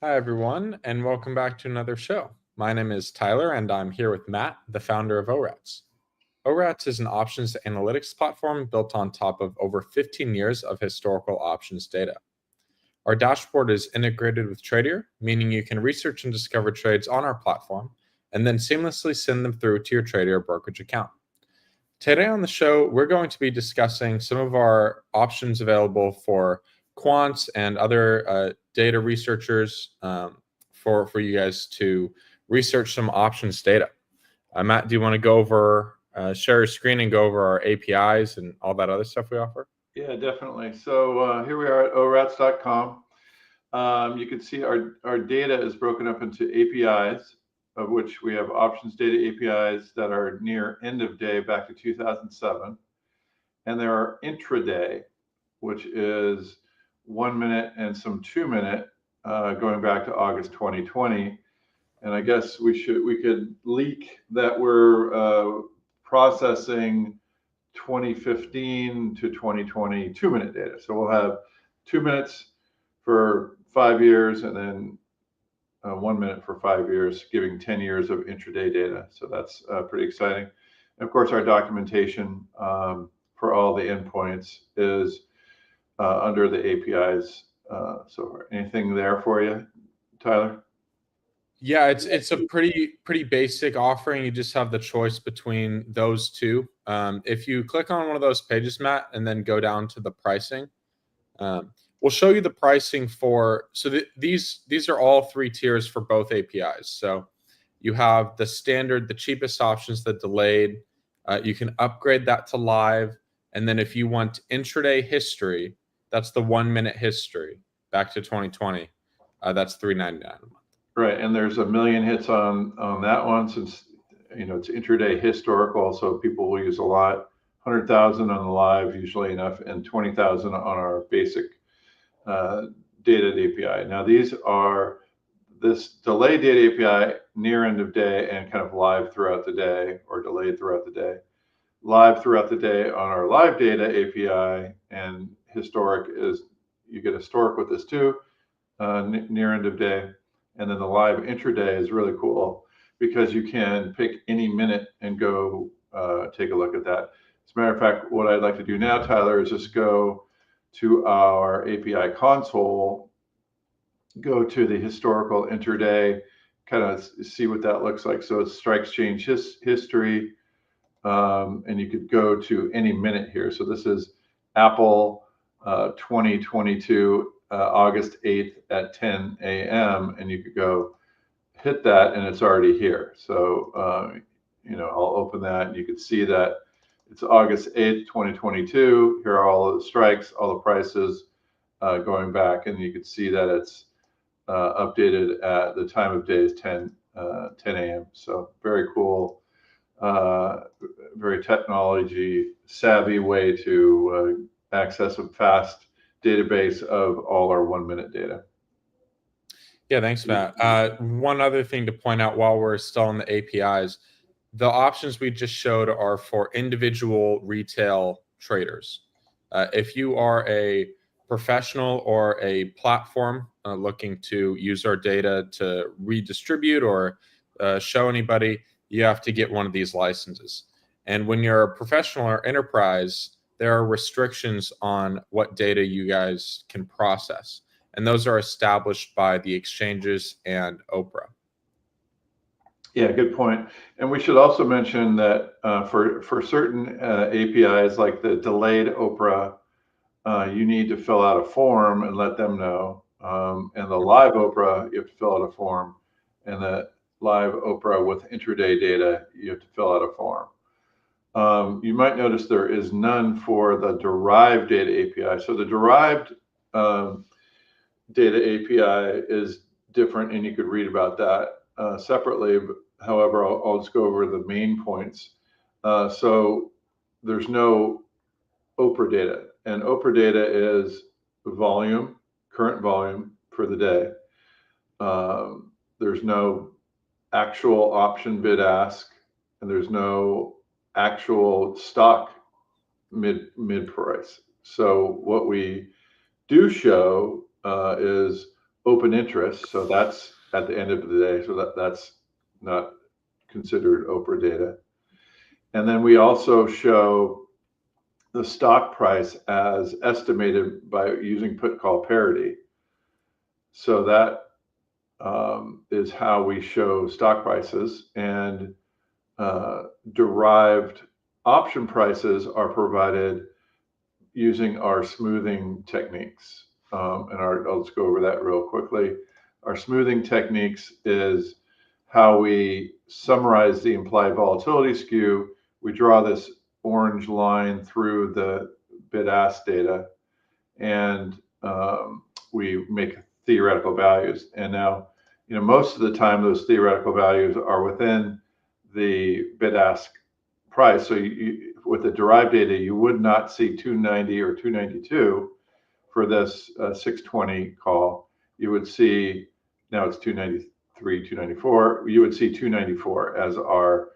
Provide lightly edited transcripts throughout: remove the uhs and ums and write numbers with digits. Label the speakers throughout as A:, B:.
A: Hi, everyone, and welcome back to another show. My name is Tyler, and I'm here with Matt, the founder of ORATS. ORATS is an options analytics platform built on top of over 15 years of historical options data. Our dashboard is integrated with Tradier, meaning you can research and discover trades on our platform and then seamlessly send them through to your Tradier brokerage account. Today on the show, we're going to be discussing some of our options available for quants and other data researchers for you guys to research some options data. Matt, do you want to go over, share your screen and go over our APIs and all that other stuff we offer?
B: Yeah, definitely. So here we are at ORATS.com. You can see our data is broken up into APIs, of which we have options data APIs that are near end of day back to 2007. And there are intraday, which is 1 minute and some 2 minute going back to August 2020. And I guess we could leak that we're processing 2015 to 2020 2-minute data. So we'll have 2 minutes for 5 years and then 1 minute for 5 years, giving 10 years of intraday data. So that's pretty exciting. And of course, our documentation for all the endpoints is under the APIs. So anything there for you, Tyler?
A: Yeah, it's a pretty basic offering. You just have the choice between those two. If you click on one of those pages, Matt, and then go down to the pricing, we'll show you the pricing for. So these are all 3 tiers for both APIs. So you have the standard, the cheapest options, the delayed. You can upgrade that to live, and then if you want intraday history, that's the 1 minute history back to 2020. That's $3.99 a month.
B: Right, and there's a million hits on that one since it's intraday historical, so people will use a lot. 100,000 on the live, usually enough, and 20,000 on our basic data API. Now these are this delay data API near end of day and kind of live throughout the day or delayed throughout the day. Live throughout the day on our live data API, and historic is you get historic with this too, near end of day. And then the live intraday is really cool because you can pick any minute and go take a look at that. As a matter of fact, what I'd like to do now, Tyler, is just go to our API console, go to the historical intraday, kind of see what that looks like. So it's strikes change history, and you could go to any minute here. So this is Apple 2022. August 8th at 10 a.m. and you could go hit that and it's already here. So, I'll open that and you can see that it's August 8th, 2022. Here are all of the strikes, all the prices going back, and you can see that it's updated at the time of day is 10 a.m. So very cool, very technology savvy way to access a fast database of all our 1 minute data.
A: Yeah, thanks, Matt. One other thing to point out while we're still on the APIs, the options we just showed are for individual retail traders. If you are a professional or a platform looking to use our data to redistribute or show anybody, you have to get one of these licenses. And when you're a professional or enterprise, there are restrictions on what data you guys can process. And those are established by the exchanges and OPRA.
B: Yeah, good point. And we should also mention that for certain APIs like the delayed OPRA, you need to fill out a form and let them know. And the live OPRA, you have to fill out a form. And the live OPRA with intraday data, you have to fill out a form. You might notice there is none for the derived data API. So the derived data API is different, and you could read about that separately. However, I'll just go over the main points. So there's no OPRA data, and OPRA data is volume, current volume for the day. There's no actual option bid ask, and there's no actual stock mid price. So what we do show is open interest. So that's at the end of the day. So that's not considered Oprah data. And then we also show the stock price as estimated by using put call parity. So that is how we show stock prices, and derived option prices are provided using our smoothing techniques. I'll just go over that real quickly. Our smoothing techniques is how we summarize the implied volatility skew. We draw this orange line through the bid-ask data, and we make theoretical values. And now, most of the time, those theoretical values are within the bid-ask price. So with the derived data, you would not see 290 or 292 for this 620 call. You would see, now it's 293, 294. You would see 294 as our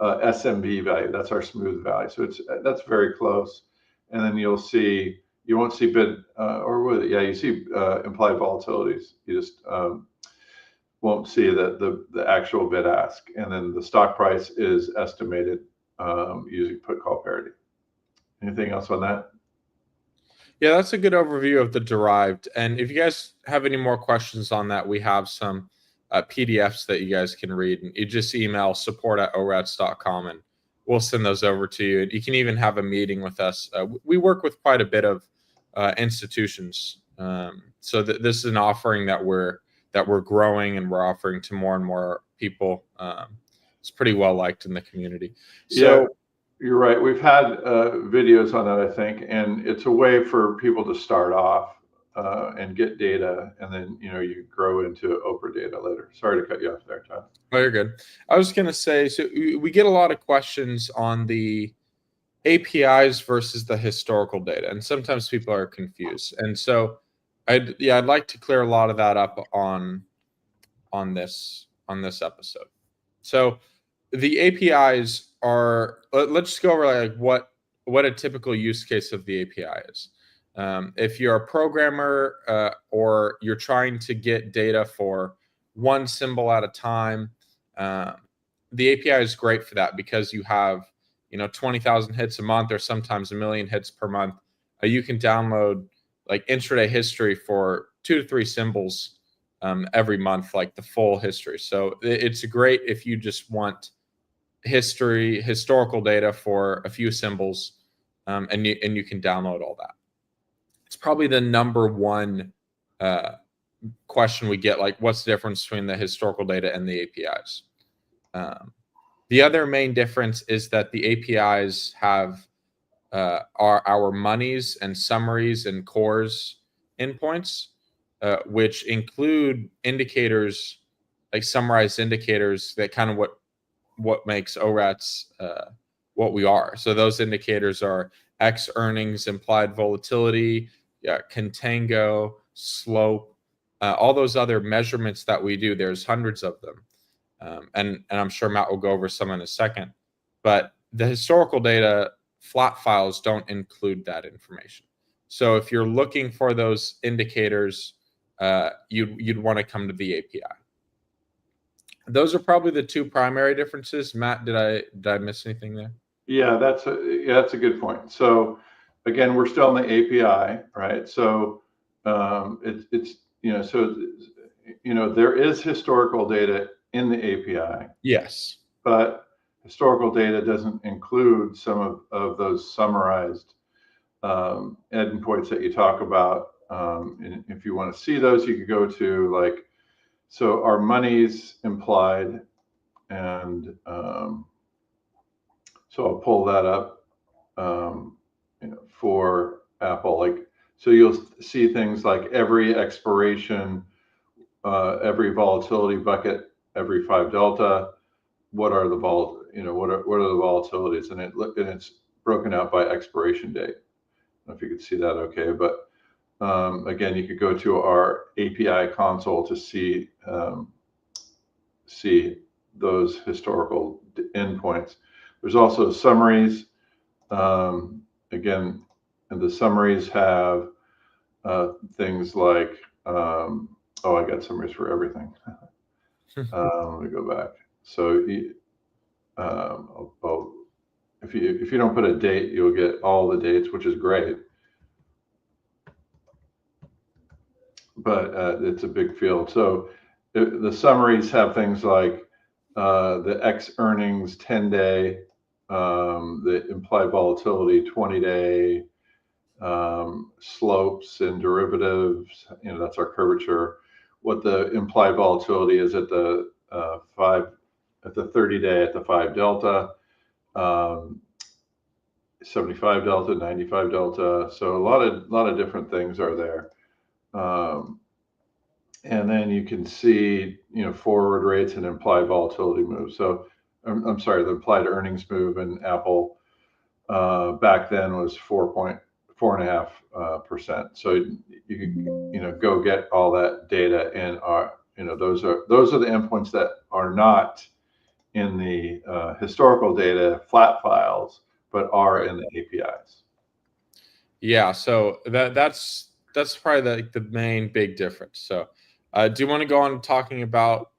B: SMV value. That's our smooth value. So that's very close. And then you won't see bid you see implied volatilities. You just won't see the actual bid ask. And then the stock price is estimated using put call parity. Anything else on that?
A: Yeah, that's a good overview of the derived. And if you guys have any more questions on that, we have some PDFs that you guys can read. And you just email support@orats.com and we'll send those over to you. And you can even have a meeting with us. We work with quite a bit of institutions. So this is an offering that we're growing, and we're offering to more and more people. It's pretty well liked in the community. So,
B: yeah, you're right. We've had videos on that, I think, and it's a way for people to start off and get data, and then you grow into Oprah data later. Sorry to cut you off there, Tom.
A: Oh, you're good. I was going to say, so we get a lot of questions on the APIs versus the historical data, and sometimes people are confused. And so, I'd like to clear a lot of that up on this episode. So, the APIs are. Let's just go over like what a typical use case of the API is. If you're a programmer or you're trying to get data for one symbol at a time, the API is great for that because you have 20,000 hits a month or sometimes 1 million hits per month. You can download like intraday history for 2 to 3 symbols every month, like the full history. So it's great if you just want historical data for a few symbols, and you can download all that. It's probably the number one question we get, like what's the difference between the historical data and the APIs. The other main difference is that the APIs have our monies and summaries and cores endpoints, which include indicators, like summarized indicators that kind of what makes ORATS what we are. So those indicators are X earnings, implied volatility, contango, slope, all those other measurements that we do. There's hundreds of them. And I'm sure Matt will go over some in a second. But the historical data flat files don't include that information. So if you're looking for those indicators, you'd want to come to the API. Those are probably the two primary differences. Matt, did I miss anything there?
B: Yeah, that's a good point. So again, we're still in the API, right? So it's there is historical data in the API.
A: Yes.
B: But historical data doesn't include some of those summarized endpoints that you talk about. And if you want to see those, you could go to so our money's implied, and so I'll pull that up for Apple. So you'll see things like every expiration, every volatility bucket, every 5 delta. What are the what are the volatilities? And it's broken out by expiration date. I don't know if you could see that okay, but again, you could go to our API console to see those historical endpoints. There's also summaries. Again, and the summaries have things like Oh, I got summaries for everything. Let me go back. So if you don't put a date, you'll get all the dates, which is great. But it's a big field. So the summaries have things like the X earnings 10-day, the implied volatility 20-day, slopes and derivatives. That's our curvature. What the implied volatility is at the 30-day at the 5 delta, 75 delta, 95 delta. So a lot of different things are there. And then you can see, forward rates and implied volatility moves. So I'm sorry, the implied earnings move in Apple back then was 4.5%. So you can, go get all that data, and those are the endpoints that are not in the historical data flat files, but are in the APIs.
A: Yeah, so that's probably the main big difference. So, do you want to go on talking about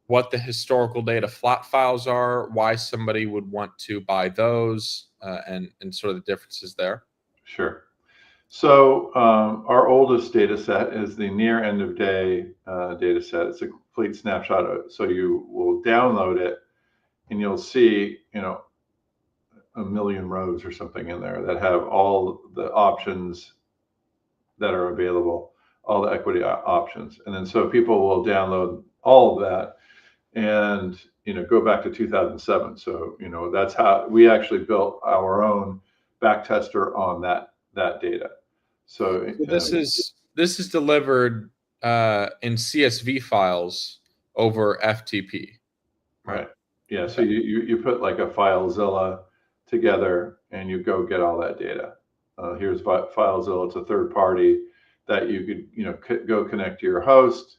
A: what the historical data flat files are, why somebody would want to buy those, and sort of the differences there?
B: Sure. So our oldest data set is the near end of day data set. It's a complete snapshot. So you will download it, and you'll see, a million rows or something in there that have all the options that are available, all the equity options. And then so people will download all of that and, go back to 2007. So, that's how we actually built our own back tester on that data. So
A: this is delivered in CSV files over FTP,
B: right. Yeah. So you put like a FileZilla together, and you go get all that data. Here's FileZilla. It's a third party that you could, go connect to your host,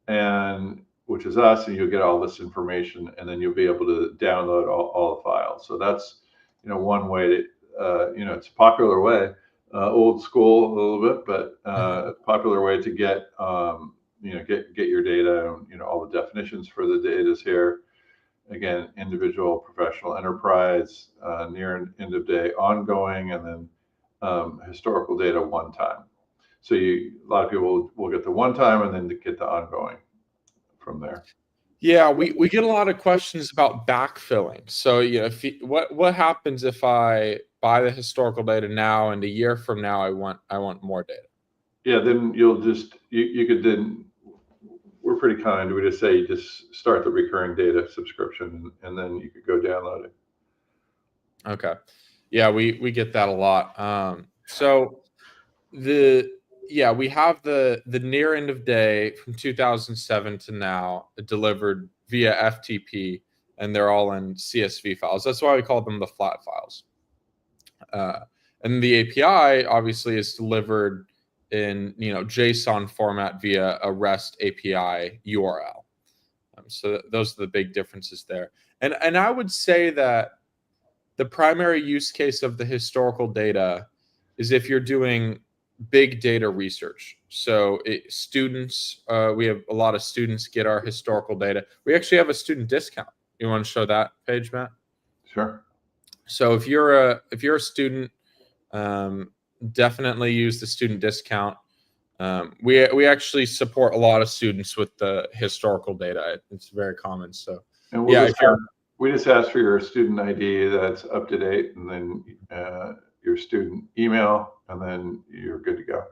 B: and which is us, and you'll get all this information, and then you'll be able to download all the files. So that's, one way to, it's a popular way, old school a little bit, but popular way to get, get your data, and, all the definitions for the data is here. Again, individual, professional, enterprise, near end of day, ongoing, and then historical data one time. So a lot of people will get the one time and then get the ongoing from there.
A: Yeah, we get a lot of questions about backfilling. So, what happens if I buy the historical data now, and a year from now I want more data?
B: Yeah, then you'll just you could then, we're pretty kind. We just say you just start the recurring data subscription, and then you could go download it.
A: Okay. Yeah, we get that a lot. So we have the near end of day from 2007 to now delivered via FTP, and they're all in CSV files. That's why we call them the flat files. And the API obviously is delivered in JSON format via a REST API URL. So those are the big differences there. And I would say that the primary use case of the historical data is if you're doing big data research. So students, we have a lot of students get our historical data. We actually have a student discount. You want to show that page, Matt?
B: Sure.
A: So if you're a student, definitely use the student discount. We actually support a lot of students with the historical data. It's very common. So
B: and we just ask for your student ID that's up to date, and then your student email, and then you're good to go.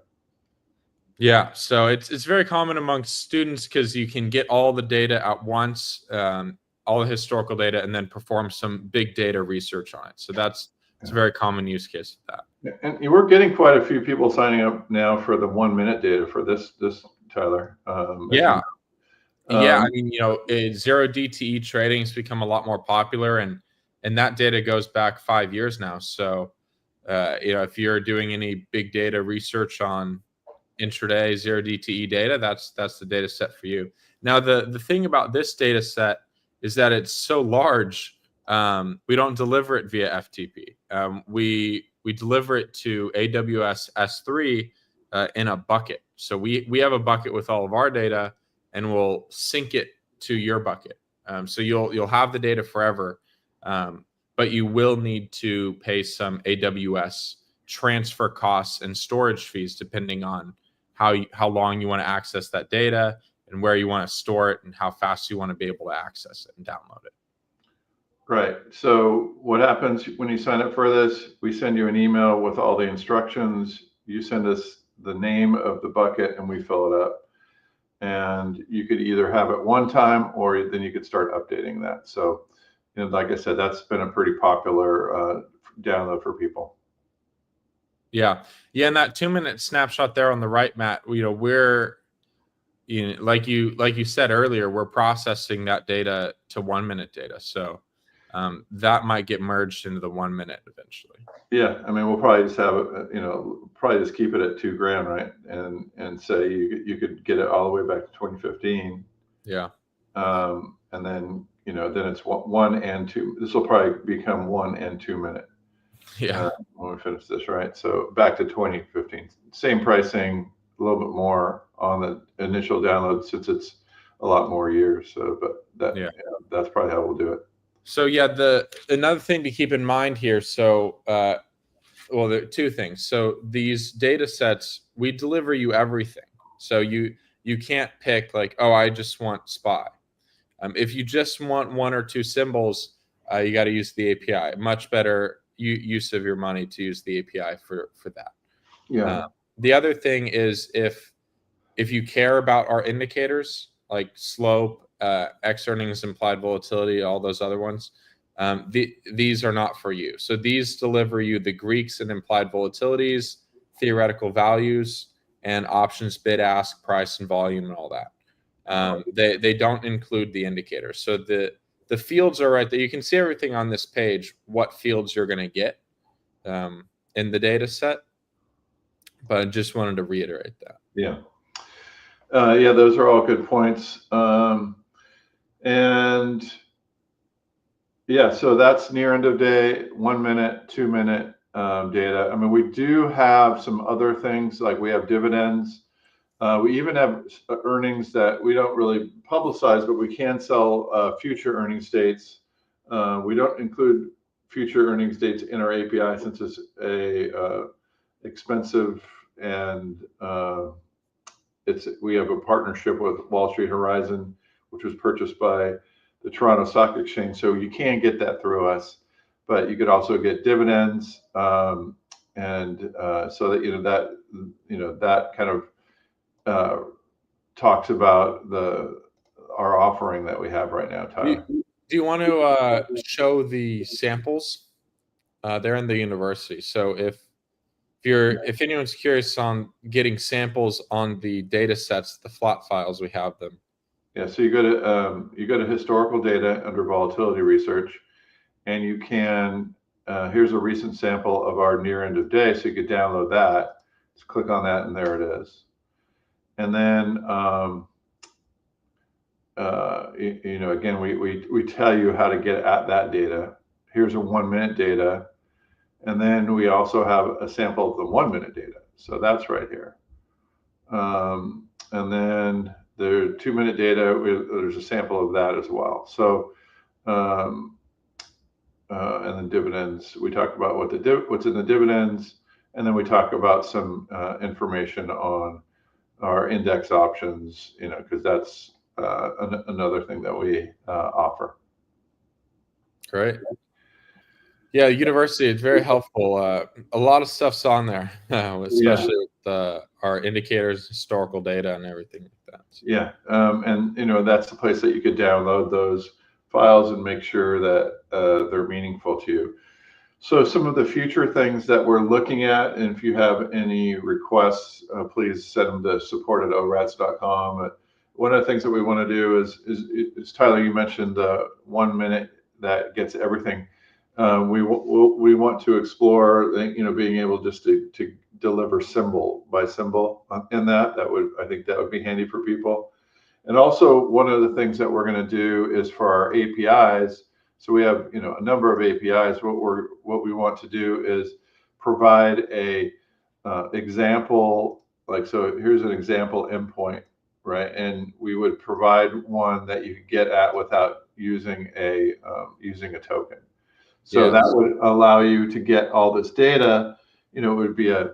A: Yeah, so it's very common amongst students because you can get all the data at once, all the historical data, and then perform some big data research on it. So it's a very common use case of
B: that. And we're getting quite a few people signing up now for the 1 minute data for this Tyler.
A: Yeah. Yeah, I mean, 0 DTE trading has become a lot more popular, and that data goes back 5 years now. So, if you're doing any big data research on intraday 0 DTE data, that's the data set for you. Now, the thing about this data set is that it's so large, we don't deliver it via FTP. We deliver it to AWS S3 in a bucket. So we have a bucket with all of our data, and we'll sync it to your bucket. So you'll have the data forever, but you will need to pay some AWS transfer costs and storage fees depending on how long you want to access that data and where you want to store it and how fast you want to be able to access it and download it.
B: Right. So what happens when you sign up for this? We send you an email with all the instructions. You send us the name of the bucket and we fill it up. And you could either have it one time or then you could start updating that. So, like I said, that's been a pretty popular download for people.
A: Yeah. And that 2-minute snapshot there on the right, Matt, we're like you said earlier, we're processing that data to 1-minute data. So that might get merged into the 1 minute eventually.
B: Yeah, I mean, we'll probably just have probably just keep it at $2,000, right? And say you could get it all the way back to 2015.
A: Yeah.
B: And then then it's 1 and 2. This will probably become 1 and 2 minute.
A: Yeah.
B: When we finish this, right? So back to 2015, same pricing, a little bit more on the initial download since it's a lot more years. So, but that's probably how we'll do it.
A: So another thing to keep in mind here. So, well, there are two things. So these data sets, we deliver you everything. So you can't pick like, oh, I just want SPY. If you just want 1 or 2 symbols, you got to use the API. Much better use of your money to use the API for that.
B: Yeah.
A: The other thing is if you care about our indicators like slope, X earnings, implied volatility, all those other ones, these are not for you. So these deliver you the Greeks and implied volatilities, theoretical values, and options, bid, ask, price, and volume, and all that. They don't include the indicators. So the fields are right there. You can see everything on this page, what fields you're going to get in the data set. But I just wanted to reiterate that.
B: Yeah. Those are all good points. And yeah, so that's near end of day, 1 minute, 2 minute data. I mean, we do have some other things like we have dividends. We even have earnings that we don't really publicize, but we can sell future earnings dates. We don't include future earnings dates in our API since it's a expensive and we have a partnership with Wall Street Horizon, which was purchased by the Toronto Stock Exchange. So you can get that through us, but you could also get dividends, so that that kind of talks about our offering that we have right now, Tyler.
A: Do you want to show the samples? They're in the university. So if anyone's curious on getting samples on the data sets, the flat files, we have them.
B: Yeah, so you go to historical data under volatility research, and you can here's a recent sample of our near end of day, so you could download that. Just click on that, and there it is. And then again, we tell you how to get at that data. Here's a 1 minute data. And then we also have a sample of the 1 minute data. So that's right here. And then the 2 minute data, there's a sample of that as well. So, and then dividends, we talk about what's in the dividends. And then we talk about some information on our index options, because that's another thing that we offer.
A: Great. Yeah, university, it's very helpful. A lot of stuff's on there, especially with our indicators, historical data, and everything like that.
B: Yeah, and that's the place that you could download those files and make sure that they're meaningful to you. So some of the future things that we're looking at, and if you have any requests, please send them to support@orats.com. One of the things that we want to do is Tyler, you mentioned the 1 minute that gets everything. We want to explore, being able just to deliver symbol by symbol in that. I think that would be handy for people. And also one of the things that we're going to do is for our APIs. So we have a number of APIs. What we want to do is provide a example like, so here's an example endpoint, right? And we would provide one that you could get at without using a token. So that
A: Yes.
B: would allow you to get all this data. It would be a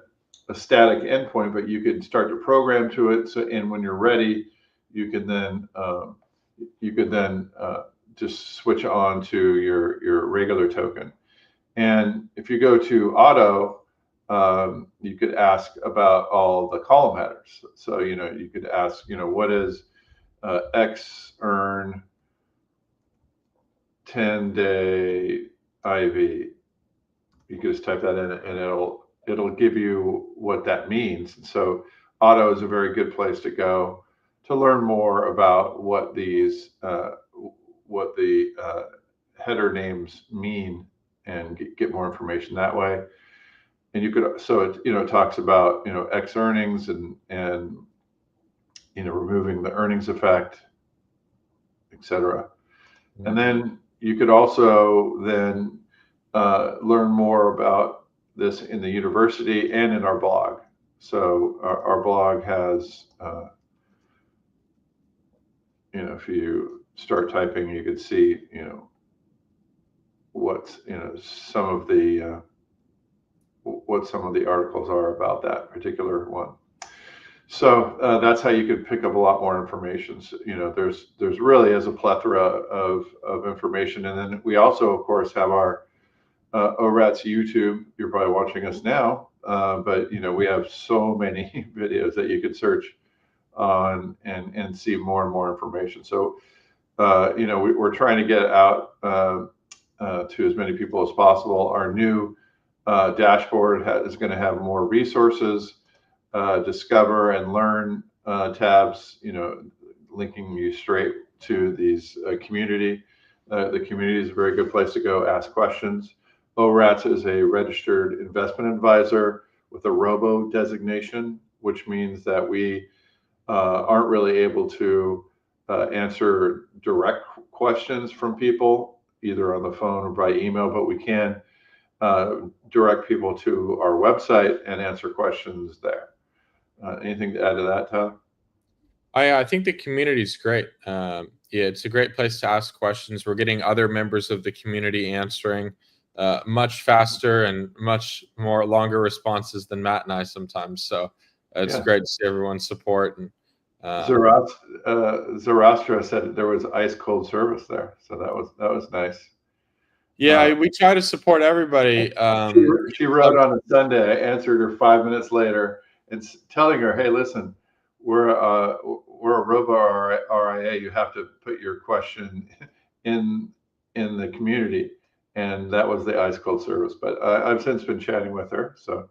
B: static endpoint, but you could start to program to it. So, and when you're ready, you could then just switch on to your regular token. And if you go to auto, you could ask about all the column headers. So you could ask, what is X earn 10-day IV? You can just type that in, and it'll give you what that means. So auto is a very good place to go to learn more about what the header names mean, and get more information that way. And you could, so it talks about X earnings and removing the earnings effect, etc. And then you could also then learn more about this in the university and in our blog. So our blog has, if you start typing, you could see, what some of the articles are about that particular one. So that's how you could pick up a lot more information. So, there's really is a plethora of information. And then we also, of course, have our ORATS YouTube. You're probably watching us now, but we have so many videos that you could search on and see more and more information. So we're trying to get out to as many people as possible. Our new dashboard is going to have more resources, discover and learn tabs, linking you straight to these community. The community is a very good place to go ask questions. ORATS is a registered investment advisor with a robo designation, which means that we aren't really able to answer direct questions from people, either on the phone or by email, but we can direct people to our website and answer questions there. Anything to add to that, Tyler?
A: I think the community is great. Yeah, it's a great place to ask questions. We're getting other members of the community answering much faster and much more longer responses than Matt and I sometimes. So it's great to see everyone's support. And
B: Zoroastra said there was ice cold service there, so that was nice.
A: Yeah, we try to support everybody.
B: She wrote on a Sunday. I answered her 5 minutes later and telling her, "Hey, listen, we're a robo RIA. You have to put your question in the community," and that was the ice cold service. But I've since been chatting with her, so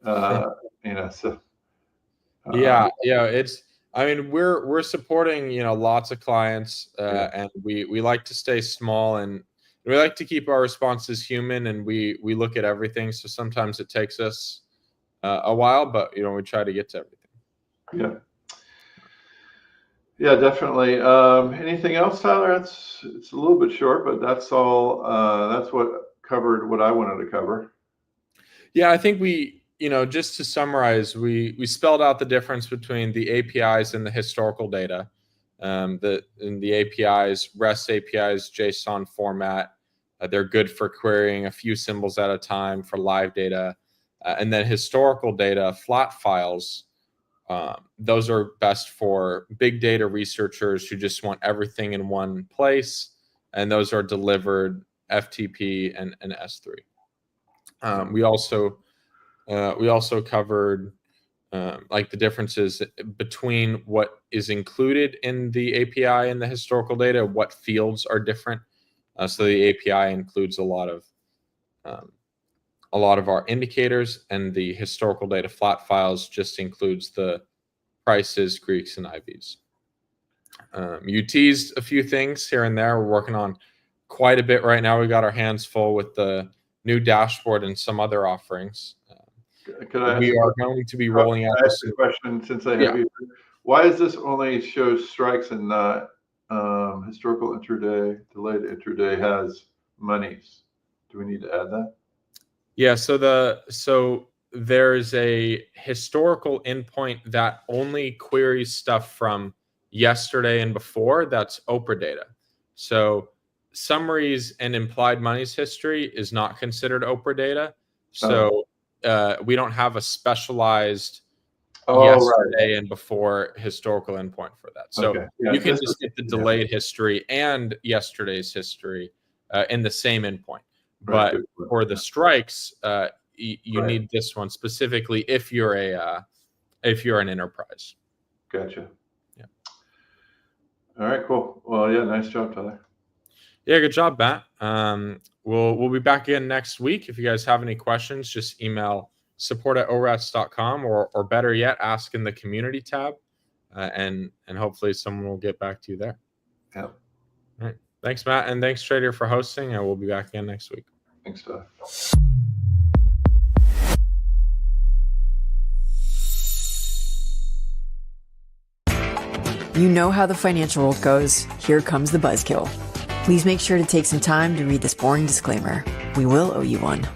A: yeah, it's. I mean, we're supporting lots of clients, and we like to stay small, and we like to keep our responses human, and we look at everything. So sometimes it takes us a while, but we try to get to everything.
B: Yeah, definitely. Anything else, Tyler? It's a little bit short, but that's all. That's what covered what I wanted to cover.
A: Yeah, I think we, just to summarize, we spelled out the difference between the APIs and the historical data. In the APIs, REST APIs, JSON format, they're good for querying a few symbols at a time for live data. And then historical data, flat files, those are best for big data researchers who just want everything in one place. And those are delivered FTP and S3. We also covered like the differences between what is included in the API and the historical data, what fields are different. So the API includes a lot of our indicators, and the historical data flat files just includes the prices, Greeks, and IVs. You teased a few things here and there. We're working on quite a bit right now. We got our hands full with the new dashboard and some other offerings. We are going to be rolling out.
B: I ask a question since I have you. Why does this only show strikes and not historical intraday? Delayed intraday has monies. Do we need to add that?
A: Yeah. So there's a historical endpoint that only queries stuff from yesterday and before. That's Oprah data. So summaries and implied monies history is not considered Oprah data. So we don't have a specialized yesterday and before historical endpoint for that. So you can just get the delayed history and yesterday's history in the same endpoint. But for the strikes, you need this one specifically if you're an enterprise.
B: Gotcha.
A: Yeah.
B: All right, cool. Well, yeah, nice job, Tyler.
A: Yeah, good job, Matt. We'll be back again next week. If you guys have any questions, just email support@orats.com or better yet, ask in the community tab, and hopefully someone will get back to you there.
B: Yeah.
A: All right. Thanks, Matt, and thanks, Trader, for hosting. And we'll be back again next week.
B: Thanks, Tyler.
C: You know how the financial world goes. Here comes the buzzkill. Please make sure to take some time to read this boring disclaimer. We will owe you one.